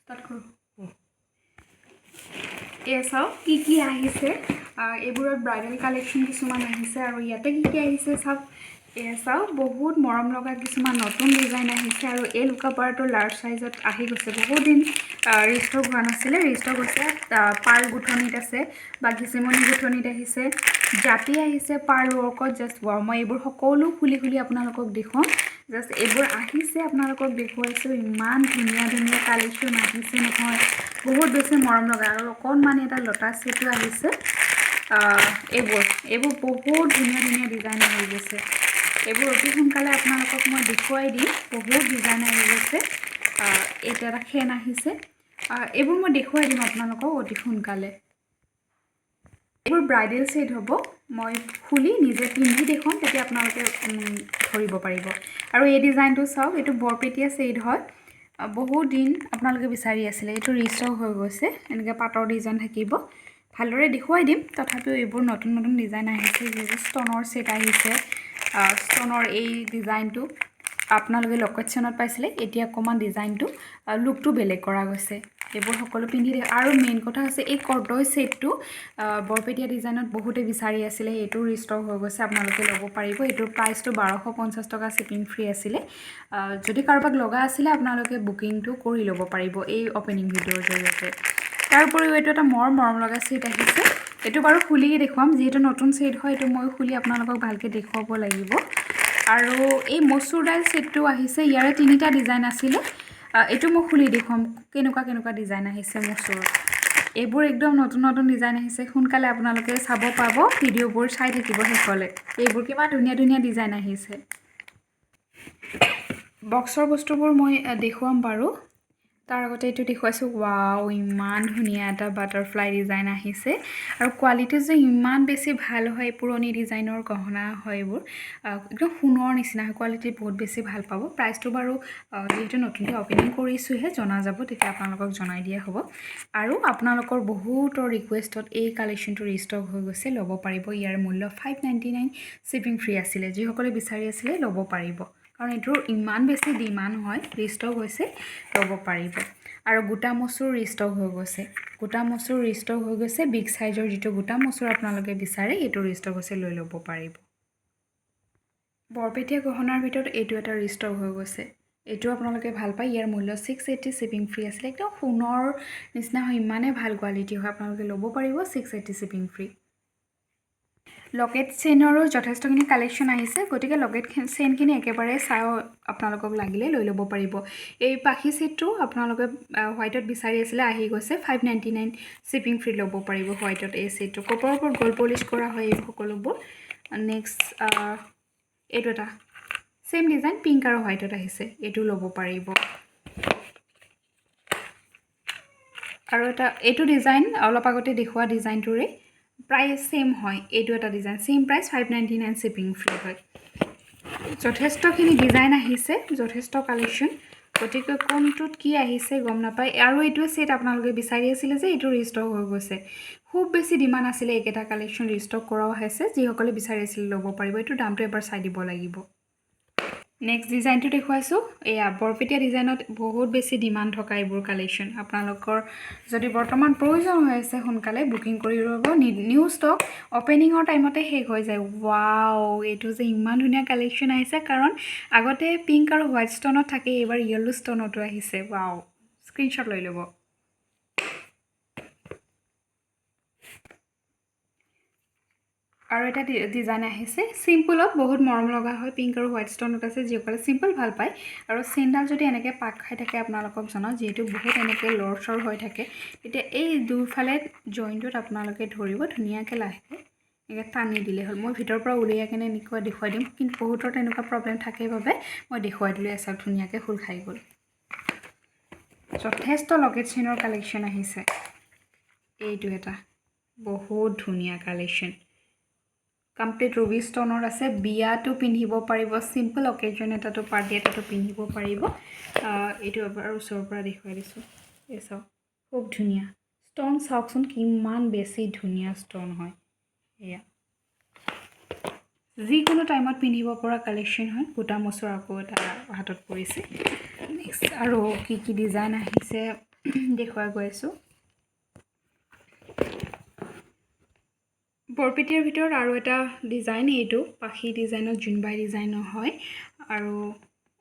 start কৰো চাও কি আহিছে এইবোৰত ব্ৰাইডাল কালেকশ্যন কিছুমান আহিছে আৰু ইয়াতে কি আহিছে চাওক চাওক বহুত মৰম লগা কিছুমান নতুন ডিজাইন আহিছে আৰু এই লুকাপাৰটো লাৰ্জ সাইজত আহি গৈছে বহুত দিন ৰিষ্টক হোৱা নাছিলে ৰিষ্টক হৈছে পাৰ্ল গুঠনিত আছে বা ঘিচিমনি গুঠনিত আহিছে জাপি আহিছে পাৰ্ল ৱৰ্কত জাষ্ট ৱাও মই এইবোৰ সকলো খুলি খুলি আপোনালোকক দেখুৱাম জাষ্ট এইবোৰ আহিছে আপোনালোকক দেখুৱাইছোঁ ইমান ধুনীয়া ধুনীয়া কালেকশ্যন আহিছে নহয় বহুত বেছি মৰম লগা আৰু অকণমান এটা লটাছ সেটো আহিছে এইবোৰ বহুত ধুনীয়া ধুনীয়া ডিজাইন আহি গৈছে এইবোৰ অতি সোনকালে আপোনালোকক মই দেখুৱাই দিম বহুত ডিজাইন আহি গৈছে এটা এটা খেন আহিছে এইবোৰ মই দেখুৱাই দিম আপোনালোকক অতি সোনকালে এইবোৰ ব্ৰাইডেল সেট হ'ব মই খুলি নিজে পিন্ধি দেখুৱাম তেতিয়া আপোনালোকে ধৰিব পাৰিব আৰু এই ডিজাইনটো চাওক এইটো বৰপেটীয়া সেট হয় বহুত দিন আপোনালোকে বিচাৰি আছিলে এইটো ৰিষ্টক হৈ গৈছে এনেকৈ পাটৰ ডিজাইন থাকিব ভালদৰে দেখুৱাই দিম তথাপিও এইবোৰ নতুন নতুন ডিজাইন আহিছে যিহেতু ষ্টনৰ সেট আহিছে ষ্টনৰ এই ডিজাইনটো আপোনালোকে লোকেশ্যনত পাইছিলে এতিয়া অকণমান ডিজাইনটো লুকটো বেলেগ কৰা গৈছে এইবোৰ সকলো পিন্ধি আৰু মেইন কথা হৈছে এই কৰ্দৈ সেটটো বৰপেটীয়া ডিজাইনত বহুতে বিচাৰি আছিলে এইটো ৰিষ্টক হৈ গৈছে আপোনালোকে ল'ব পাৰিব এইটোৰ প্ৰাইচটো 1250 টকা শিপিং ফ্ৰী আছিলে যদি কাৰোবাক লগা আছিলে আপোনালোকে বুকিংটো কৰি ল'ব পাৰিব এই অপেনিং ভিডিঅ'ৰ জৰিয়তে তাৰ উপৰিও এইটো এটা মৰম লগা সেট আহিছে এইটো বাৰু খুলি দেখুৱাম যিহেতু নতুন সেট হয় এইটো মই খুলি আপোনালোকক ভালকৈ দেখুৱাব লাগিব আৰু এই মচুৰ দাইল সেটটো আহিছে ইয়াৰে তিনিটা ডিজাইন আছিলে এইটো মই খুলি দেখুৱাম কেনেকুৱা ডিজাইন আহিছে মচুৰ এইবোৰ একদম নতুন নতুন ডিজাইন আহিছে সোনকালে আপোনালোকে চাব পাব ভিডিঅ'বোৰ চাই থাকিব শেষলৈ এইবোৰ কিমান ধুনীয়া ধুনীয়া ডিজাইন আহিছে বক্সৰ বস্তুবোৰ মই দেখুৱাম বাৰু তাৰ আগতে এইটো দেখুৱাইছোঁ ৱাও ইমান ধুনীয়া এটা বাটাৰফ্লাই ডিজাইন আহিছে আৰু কোৱালিটি যে ইমান বেছি ভাল হয় পুৰণি ডিজাইনৰ গহনা হয় এইবোৰ একদম সোণৰ নিচিনা হয় কোৱালিটি বহুত বেছি ভাল পাব প্ৰাইচটো বাৰু যিহেতু নতুনকৈ অপেনিং কৰিছোঁহে জনা যাব তেতিয়া আপোনালোকক জনাই দিয়া হ'ব আৰু আপোনালোকৰ বহুতৰ ৰিকুৱেষ্টত এই কালেকশ্যনটো ৰিষ্টক হৈ গৈছে ল'ব পাৰিব ইয়াৰ মূল্য 599 শিপিং ফ্ৰী আছিলে যিসকলে বিচাৰি আছিলে ল'ব পাৰিব কাৰণ এইটোৰ ইমান বেছি ডিমাণ্ড হয় ৰিষ্টক হৈছে ল'ব পাৰিব আৰু গোটা মচুৰ ৰিষ্টক হৈ গৈছে বিগ সাইজৰ যিটো গোটা মচুৰ আপোনালোকে বিচাৰে এইটো ৰিষ্টক হৈছে লৈ ল'ব পাৰিব বৰপেটীয়া গহনাৰ ভিতৰত এইটো এটা ৰিষ্টক হৈ গৈছে এইটো আপোনালোকে ভাল পায় ইয়াৰ মূল্য 680 শিপিং ফ্ৰী আছিলে একদম সোণৰ নিচিনা হয় ইমানে ভাল কোৱালিটি হয় আপোনালোকে ল'ব পাৰিব 680 শিপিং ফ্ৰী লকেট চেইনৰো যথেষ্টখিনি কালেকশ্যন আহিছে গতিকে লকেট চেইনখিনি একেবাৰে চাই আপোনালোকক লাগিলে লৈ ল'ব পাৰিব এই পাখি সেটটো আপোনালোকে হোৱাইটত বিচাৰি আছিলে আহি গৈছে 599 শিপিং ফ্ৰী ল'ব পাৰিব হোৱাইটত এই সেটটো কপৰৰ ওপৰত গ'ল্ড পলিশ কৰা হয় এই সকলোবোৰ নেক্সট এইটো এটা সেম ডিজাইন পিংক আৰু হোৱাইটত আহিছে এইটো ল'ব পাৰিব আৰু এইটো ডিজাইন অলপ আগতে দেখুওৱা ডিজাইনটোৰে প্ৰাইচ সেম হয় এইটো এটা design same price 599 shipping free হয় যথেষ্টখিনি ডিজাইন আহিছে যথেষ্ট কালেকশ্যন গতিকে কোনটোত কি আহিছে গম নাপায় আৰু এইটোৱে সেট আপোনালোকে বিচাৰি আছিলে যে এইটো ৰিষ্টক হৈ গৈছে খুব বেছি ডিমাণ্ড আছিলে এইকেইটা কালেকশ্যন ৰিষ্টক কৰাও হৈছে যিসকলে বিচাৰি আছিলে ল'ব পাৰিব এইটো দামটো এবাৰ চাই দিব লাগিব নেক্সট ডিজাইনটো দেখুৱাইছোঁ এয়া বৰপেটীয়া ডিজাইনত বহুত বেছি ডিমাণ্ড থকা এইবোৰ কালেকশ্যন আপোনালোকৰ যদি বৰ্তমান প্ৰয়োজন হৈ আছে সোনকালে বুকিং কৰি ল'ব নিউ ষ্টক অপেনিঙৰ টাইমতে শেষ হৈ যায় ৱাও এইটো যে ইমান ধুনীয়া কালেকশ্যন আহিছে কাৰণ আগতে পিংক আৰু হোৱাইট ষ্টনত থাকে এইবাৰ য়েল্লো ষ্টনতো আহিছে ৱাও স্ক্ৰীনশ্বট লৈ ল'ব আৰু এটা ডিজাইন আহিছে সিম্পলত বহুত মৰম লগা হয় পিংক আৰু হোৱাইট ষ্টনত আছে যিসকলে সিম্পল ভাল পায় আৰু চেইনডাল যদি এনেকৈ পাক খাই থাকে আপোনালোকক জনাওঁ যিহেতু বহুত এনেকৈ লৰচৰ হৈ থাকে তেতিয়া এই দুইফালে জইনটোত আপোনালোকে ধৰিব ধুনীয়াকৈ লাহেকৈ এনেকৈ টানি দিলে হ'ল মই ভিতৰৰ পৰা উলিয়াই কেনে এনেকুৱা দেখুৱাই দিম কিন্তু বহুতৰ তেনেকুৱা প্ৰব্লেম থাকে বাবে মই দেখুৱাই দিলোঁ এচাক ধুনীয়াকৈ খোল খাই গ'ল যথেষ্ট লকেট চেইনৰ কালেকশ্যন আহিছে এইটো এটা বহুত ধুনীয়া কালেকশ্যন কমপ্লিট ৰুবি ষ্টনৰ আছে বিয়াটো পিন্ধিব পাৰিব সিম্পল অকেজন এটাটো পাৰ্টি এটাটো পিন্ধিব পাৰিব এইটো এবাৰ ওচৰৰ পৰা দেখুৱাই দিছোঁ এই চাওক খুব ধুনীয়া ষ্টন চাওকচোন কিমান বেছি ধুনীয়া ষ্টন হয় এয়া যিকোনো টাইমত পিন্ধিব পৰা কালেকশ্যন হয় গোটা মচুৰ আকৌ এটা হাতত পৰিছে নেক্সট আৰু কি ডিজাইন আহিছে দেখুৱাই গৈ আছোঁ বৰপেটিয়াৰ ভিতৰত আৰু এটা ডিজাইন এইটো পাখি ডিজাইনত জুনবাই ডিজাইনৰ হয় আৰু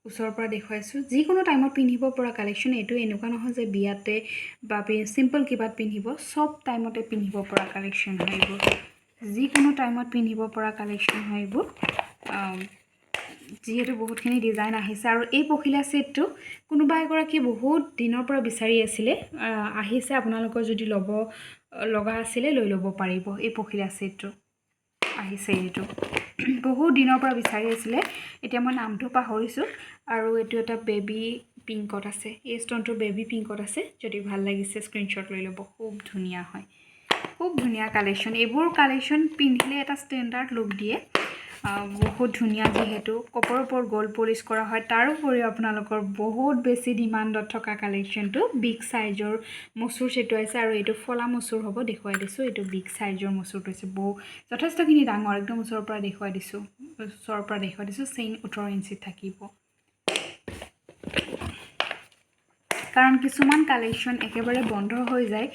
ওচৰৰ পৰা দেখুৱাইছোঁ যিকোনো টাইমত পিন্ধিব পৰা কালেকশ্যন এইটো এনেকুৱা নহয় যে বিয়াতে বা সিম্পল কিবাত পিন্ধিব সব টাইমতে পিন্ধিব পৰা কালেকশ্যন হয় এইবোৰ যিকোনো টাইমত পিন্ধিব পৰা কালেকশ্যন হয় এইবোৰ যিহেতু বহুতখিনি ডিজাইন আহিছে আৰু এই পখিলা সেটটো কোনোবা এগৰাকী বহুত দিনৰ পৰা বিচাৰি আছিলে আহিছে আপোনালোকৰ যদি ল'ব লগা আছিলে লৈ ল'ব পাৰিব এই পখিলা সেটটো আহিছে এইটো বহুত দিনৰ পৰা বিচাৰি আছিলে এতিয়া মই নামটো পাহৰিছোঁ আৰু এইটো এটা বেবি পিংকত আছে এই ষ্টনটো বেবি পিংকত আছে যদি ভাল লাগিছে স্ক্ৰিনশ্বট লৈ ল'ব খুব ধুনীয়া হয় খুব ধুনীয়া কালেকশ্যন এইবোৰ কালেকশ্যন পিন্ধিলে এটা ষ্টেণ্ডাৰ্ড লুক দিয়ে বহুত ধুনীয়া যেহেতু কপৰৰ ওপৰত গ'ল্ড পলিশ কৰা হয় তাৰোপৰিও আপোনালোকৰ বহুত বেছি ডিমাণ্ডত থকা কালেকশ্যনটো বিগ সাইজৰ মচুৰ সেটটো আছে আৰু এইটো ফলা মচুৰ হ'ব দেখুৱাই দিছোঁ এইটো বিগ সাইজৰ মচুৰটো আছে যথেষ্টখিনি ডাঙৰ একদম ওচৰৰ পৰা দেখুৱাই দিছোঁ চেইন 18 ইঞ্চিত থাকিব কাৰণ কিছুমান কালেকশ্যন একেবাৰে বন্ধ হৈ যায়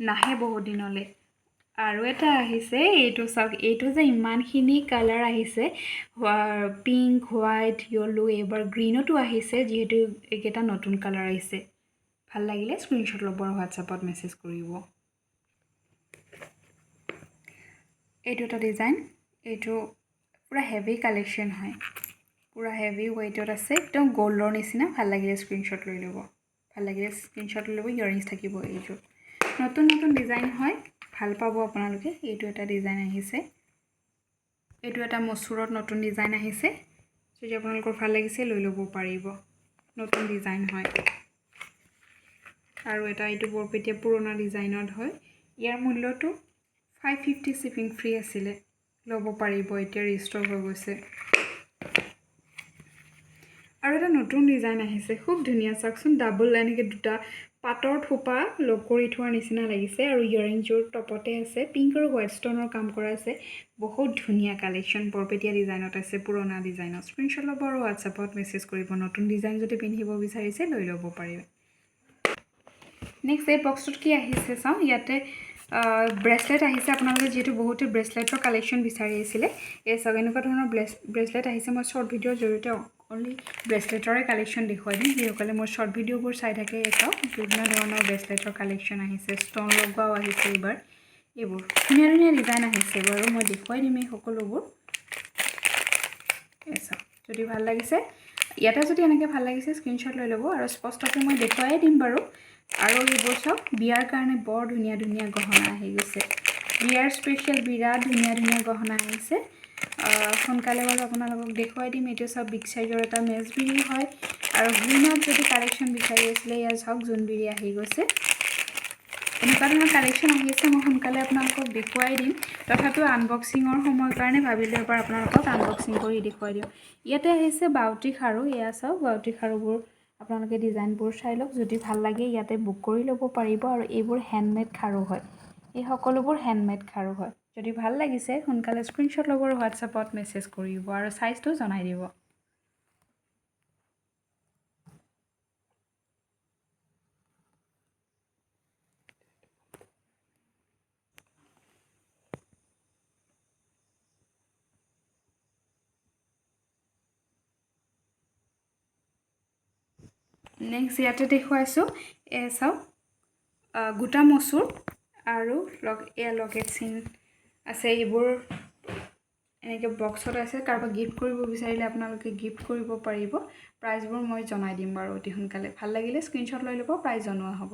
নাহে বহুত দিনলৈ আৰু এটা আহিছে এইটো চাওক এইটো যে ইমানখিনি কালাৰ আহিছে পিংক হোৱাইট য়েলো এবাৰ গ্ৰীনতো আহিছে যিহেতু এইকেইটা নতুন কালাৰ আহিছে ভাল লাগিলে স্ক্ৰিনশ্বট ল'ব আৰু হোৱাটছআপত মেছেজ কৰিব এইটো এটা ডিজাইন এইটো পুৰা হেভি কালেকশ্যন হয় পুৰা হেভি ৱেইটত আছে একদম গোল্ডৰ নিচিনা ভাল লাগিলে স্ক্ৰিনশ্বট লৈ ল'ব ইয়াৰিংছ থাকিব এইযোৰ নতুন নতুন ডিজাইন হয় ভাল পাব আপোনালোকে এইটো এটা ডিজাইন আহিছে এইটো এটা মচুৰত নতুন ডিজাইন আহিছে যদি আপোনালোকৰ ভাল লাগিছে লৈ ল'ব পাৰিব নতুন ডিজাইন হয় আৰু এটা এইটো বৰপেটিয়া পুৰণা ডিজাইনত হয় ইয়াৰ মূল্যটো 550 শিপিং ফ্ৰী আছিলে ল'ব পাৰিব এতিয়া ৰিষ্টক হৈ গৈছে আৰু এটা নতুন ডিজাইন আহিছে খুব ধুনীয়া চাওকচোন ডাবল এনেকৈ দুটা পাটৰ থোপা লগ কৰি থোৱাৰ নিচিনা লাগিছে আৰু ইয়াৰিংযোৰ টপতে আছে পিংক আৰু হোৱাইট ষ্টনৰ কাম কৰা আছে বহুত ধুনীয়া কালেকশ্যন বৰপেটিয়া ডিজাইনত আছে পুৰণা ডিজাইনত স্ক্ৰিনশ্বট ল'ব আৰু হোৱাটছআপত মেছেজ কৰিব নতুন ডিজাইন যদি পিন্ধিব বিচাৰিছে লৈ ল'ব পাৰিব নেক্সট এই বক্সটোত কি আহিছে চাওঁ ইয়াতে ব্ৰেচলেট আহিছে আপোনালোকে যেহেতু বহুতে ব্ৰেচলেটৰ কালেকশ্যন বিচাৰি আছিলে এই চাওক এনেকুৱা ধৰণৰ ব্ৰেচলেট আহিছে মই শ্বৰ্ট ভিডিঅ'ৰ জৰিয়তে অনলি ব্ৰেচলেটৰে কালেকশ্যন দেখুৱাই দিম যিসকলে মোৰ শ্বৰ্ট ভিডিঅ'বোৰ চাই থাকে চাওক বিভিন্ন ধৰণৰ ব্ৰেচলেটৰ কালেকশ্যন আহিছে ষ্টন লগোৱাও আহিছে এইবাৰ এইবোৰ ধুনীয়া ধুনীয়া ডিজাইন আহিছে বাৰু মই দেখুৱাই দিম এই সকলোবোৰ এই চাওক যদি ভাল লাগিছে ইয়াতে যদি এনেকৈ ভাল লাগিছে স্ক্ৰিনশ্বট লৈ ল'ব আৰু স্পষ্টকৈ মই দেখুৱাই দিম বাৰু আৰু এইবোৰ চাওক বিয়াৰ কাৰণে বৰ ধুনীয়া ধুনীয়া গহনা আহি গৈছে বিয়াৰ স্পেচিয়েল বিৰাট ধুনীয়া ধুনীয়া গহনা আহিছে সোনকালে বাৰু আপোনালোকক দেখুৱাই দিম এইটো চাওক বিগ সাইজৰ এটা মেজবিৰি হয় আৰু গ্ৰীণত যদি কালেকশ্যন বিচাৰি আছিলে ইয়াৰ চাওক জোনবিৰি আহি গৈছে এনেকুৱা ধৰণৰ কালেকশ্যন আহি আছে মই সোনকালে আপোনালোকক দেখুৱাই দিম তথাপিও আনবক্সিঙৰ সময়ৰ কাৰণে ভাবিলোঁ এবাৰ আপোনালোকক আনবক্সিং কৰি দেখুৱাই দিওঁ ইয়াতে আহিছে বাউটি খাৰু এয়া চাওক বাউটি খাৰুবোৰ আপোনালোকে ডিজাইনবোৰ চাই লওক যদি ভাল লাগে ইয়াতে বুক কৰি ল'ব পাৰিব আৰু এইবোৰ হেণ্ডমেড খাৰু হয় এই সকলোবোৰ হেণ্ডমেড খাৰু হয় যদি ভাল লাগিছে সোনকালে স্ক্ৰিনশ্বট ল'ব আৰু হোৱাটছআপত মেছেজ কৰিব আৰু সাইজটো জনাই দিব নেক্সট ইয়াতে দেখুৱাইছোঁ চাওক গোটা মচুৰ আৰু এয়া লকেট চিন আছে এইবোৰ এনেকৈ বক্সত আছে কাৰোবাক গিফ্ট কৰিব বিচাৰিলে আপোনালোকে গিফ্ট কৰিব পাৰিব প্ৰাইচবোৰ মই জনাই দিম বাৰু অতি সোনকালে ভাল লাগিলে স্ক্ৰিনশ্বট লৈ ল'ব প্ৰাইচ জনোৱা হ'ব